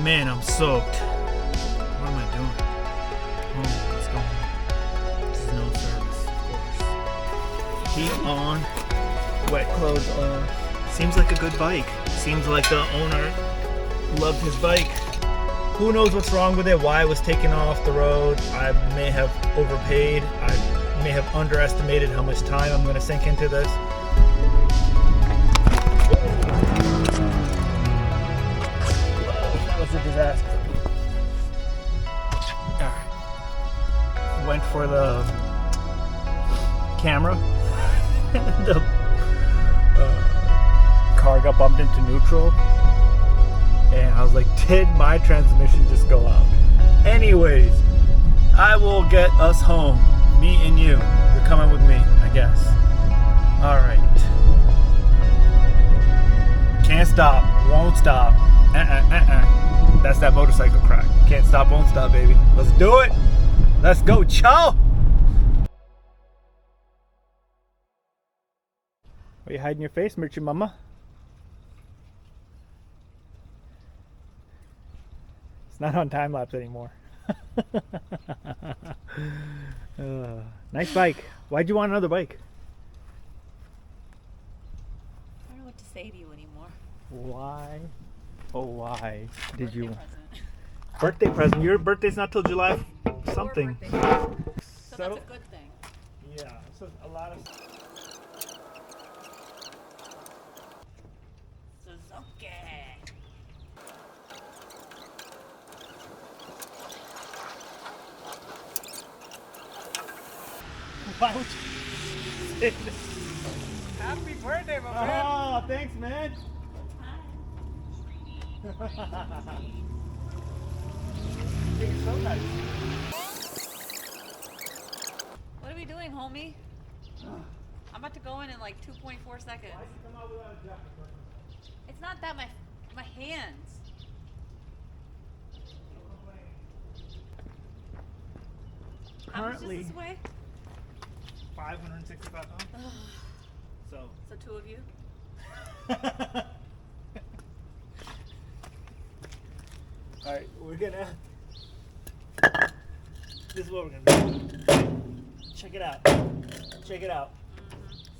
Man, I'm soaked. What am I doing? Oh, let's go home. This is no service, of course. Heat on, wet clothes on. Seems like a good bike. Seems like the owner loved his bike. Who knows what's wrong with it, why it was taken off the road. I may have overpaid. I may have underestimated how much time I'm going to sink into this. That was a disaster. Alright. Went for the camera. The car got bumped into neutral. And I was like, did my transmission just go out? Anyways, I will get us home. Me and you. You're coming with me, I guess. Alright. Can't stop. Won't stop. That's that motorcycle crack. Can't stop, won't stop, baby. Let's do it. Let's go. Ciao. Are you hiding your face, Mirchi Mama? It's not on time lapse anymore. Nice bike. Why'd you want another bike? I don't know what to say to you anymore. Why? Oh, why did you? Present. Birthday present. Your birthday's not till July something. So that's a good thing. Yeah. So a lot of. Suzuki. Why would you say this? Happy birthday, my friend. Oh, thanks, man. It's so nice. What are we doing, homie? I'm about to go in like 2.4 seconds. Why did you come out without a jacket? It's not that, my hands. How much Currently, is this weigh? 565 pounds. So. So two of you? Alright, we're gonna. This is what we're gonna do. Check it out. Check it out.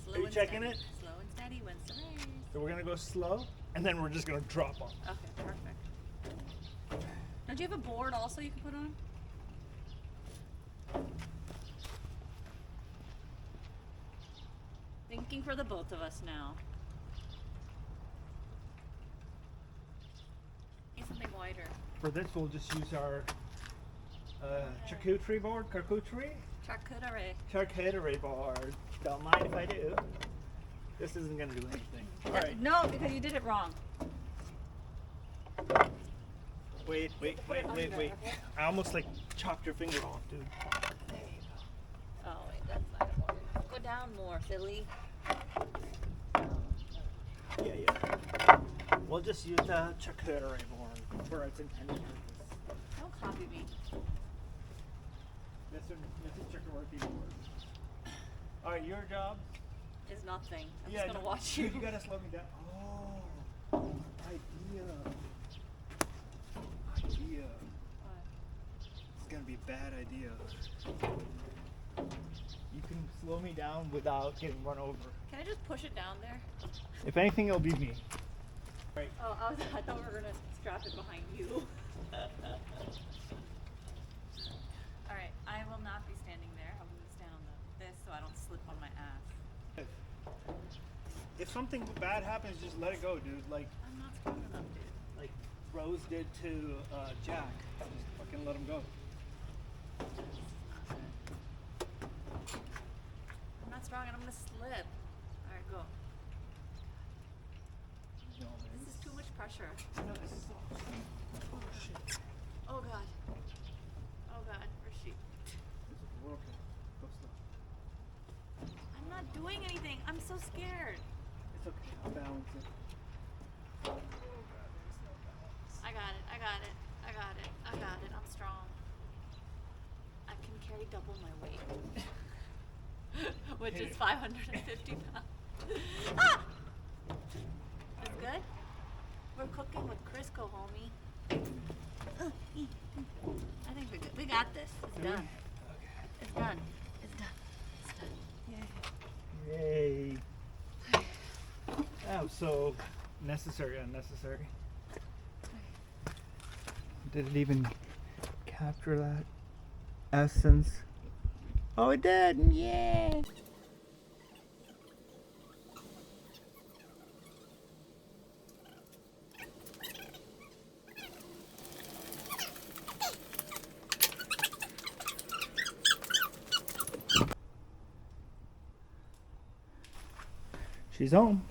Slow Are you and checking steady. it? Slow and steady wins the race. So we're gonna go slow, and then we're just gonna drop on. Okay, perfect. Don't you have a board also you can put on? Thinking for the both of us now. Need something wider. For this, we'll just use our charcuterie board. Charcuterie board. Don't mind if I do. This isn't gonna do anything. All right. No, because you did it wrong. Wait. I almost like chopped your finger off, dude. There you go. Oh wait, that's not gonna work. Go down more, silly. Yeah. We'll just use the charcuterie board for its intended purpose. Don't copy me. This is charcuterie board. All right, your job. Is nothing. I'm just gonna watch you. You gotta slow me down. Oh, idea. What? It's gonna be a bad idea. You can slow me down without getting run over. Can I just push it down there? If anything, it'll be me. Right. Oh, I thought we were gonna strap it behind you. All right, I will not be standing there. I'm gonna stand on this so I don't slip on my ass. If something bad happens, just let it go, dude. Like I'm not strong enough, dude. like Rose did to Jack. Just fucking let him go. I'm not strong and I'm gonna slip. All right, go. No, man. This is too much pressure. No, this is oh shit. Oh god. Oh god. Where's she? We're okay. Go slow. I'm not doing anything. I'm so scared. It's okay. I'll balance it. Oh god, there's no balance. I got it. I got it. I got it. I got it. I'm strong. I can carry double my weight. Which is 550 pounds. Ah! That's good? We're cooking with Crisco, homie. got this. It's done. It's done. It's done. It's done. Yay. Yay. That was so unnecessary. Did it even capture that essence? Oh, it did! Yay! She's home.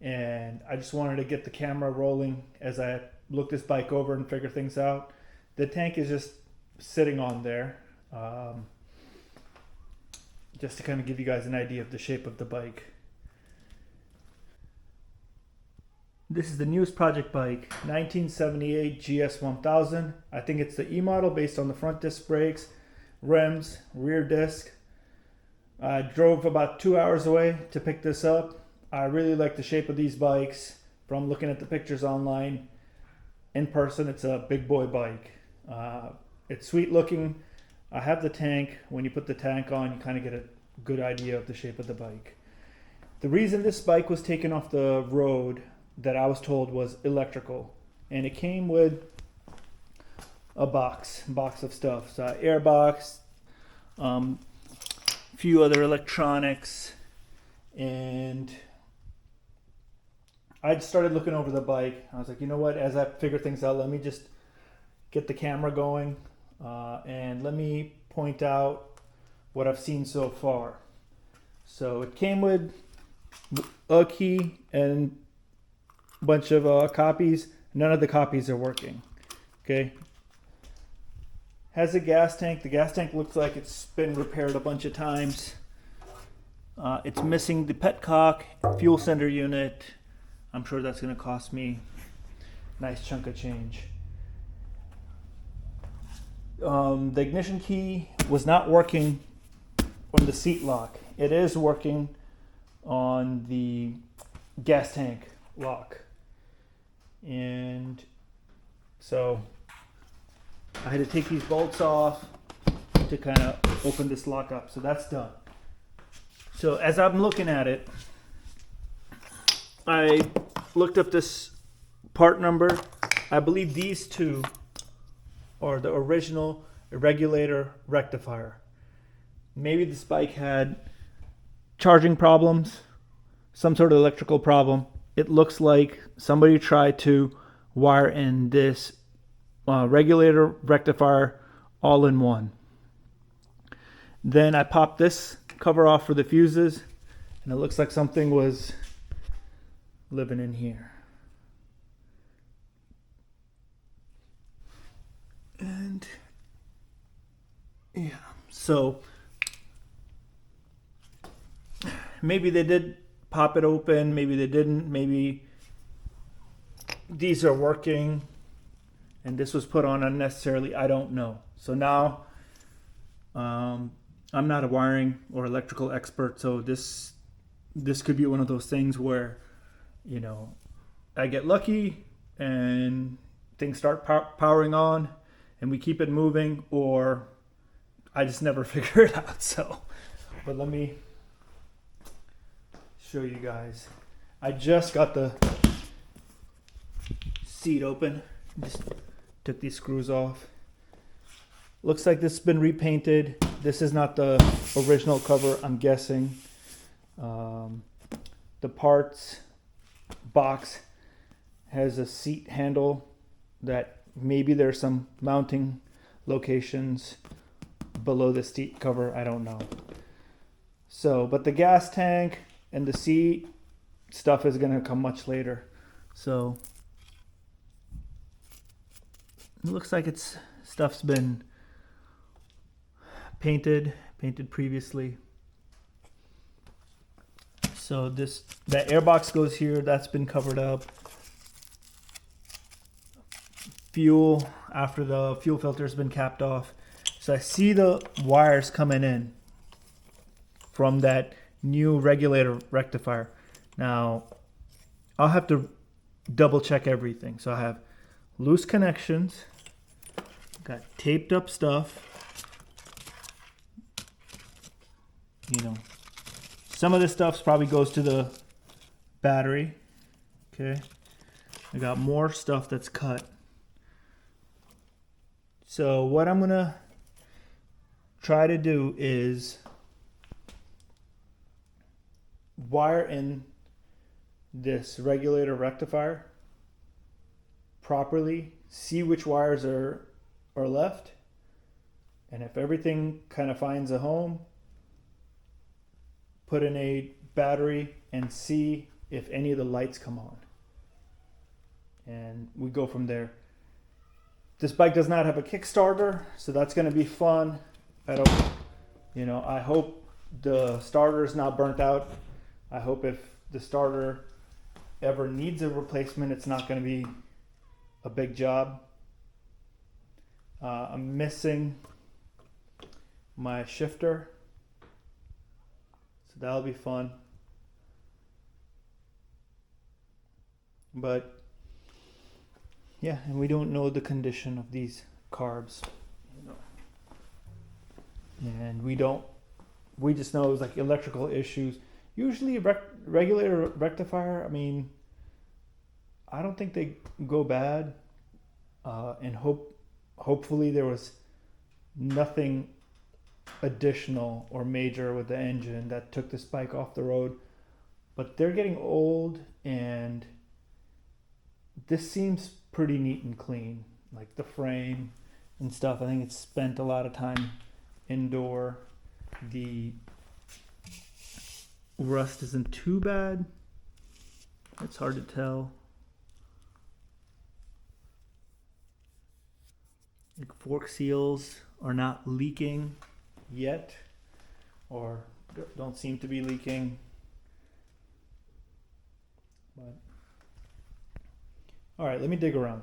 And I just wanted to get the camera rolling as I look this bike over and figure things out. The tank is just sitting on there, just to kind of give you guys an idea of the shape of the bike. This is the newest project bike, 1978 GS1000. I think it's the E model based on the front disc brakes, rims, rear disc. I drove about 2 hours away to pick this up. I really like the shape of these bikes from looking at the pictures online. In person, it's a big boy bike. It's sweet looking. I have the tank. When you put the tank on, you kind of get a good idea of the shape of the bike. The reason this bike was taken off the road, that I was told, was electrical. And it came with a box of stuff. So air box, few other electronics, and I started looking over the bike. I was like, you know what, as I figure things out, let me just get the camera going and let me point out what I've seen so far. So it came with a key and a bunch of copies. None of the copies are working. Okay. Has a gas tank. The gas tank looks like it's been repaired a bunch of times. It's missing the petcock, fuel sender unit. I'm sure that's going to cost me a nice chunk of change. The ignition key was not working on the seat lock. It is working on the gas tank lock. And so I had to take these bolts off to kind of open this lock up. So that's done. So as I'm looking at it, I looked up this part number. I believe these two are the original regulator rectifier. Maybe this bike had charging problems, some sort of electrical problem. It looks like somebody tried to wire in this regulator rectifier all in one. Then I popped this cover off for the fuses, and it looks like something was living in here. And yeah, so maybe they did pop it open, maybe they didn't, maybe these are working and this was put on unnecessarily. I don't know. So now I'm not a wiring or electrical expert, so this could be one of those things where, you know, I get lucky and things start powering on and we keep it moving, or I just never figure it out. So, but let me show you guys. I just got the seat open, just took these screws off. Looks like this has been repainted. This is not the original cover, I'm guessing. The parts box has a seat handle that maybe there's some mounting locations below the seat cover. I don't know. So, but the gas tank and the seat stuff is going to come much later. So it looks like stuff's been painted previously. So that airbox goes here. That's been covered up. Fuel, after the fuel filter has been capped off. So I see the wires coming in from that new regulator rectifier. Now I'll have to double check everything. So I have loose connections. Got taped up stuff. You know, some of this stuff probably goes to the battery. Okay. I got more stuff that's cut. So what I'm gonna try to do is wire in this regulator rectifier properly, see which wires are left, and if everything kind of finds a home, put in a battery and see if any of the lights come on, and we go from there. This bike does not have a Kickstarter, so that's going to be fun. I hope the starter is not burnt out. I hope if the starter ever needs a replacement, it's not going to be a big job. I'm missing my shifter, so that'll be fun. But yeah, and we don't know the condition of these carbs, and we just know it's like electrical issues. Usually a regulator rectifier, I mean, I don't think they go bad, and hopefully there was nothing additional or major with the engine that took this bike off the road. But they're getting old, and this seems pretty neat and clean, like the frame and stuff. I think it's spent a lot of time indoor. The rust isn't too bad. It's hard to tell. Like fork seals are not leaking yet, or don't seem to be leaking. But all right, let me dig around.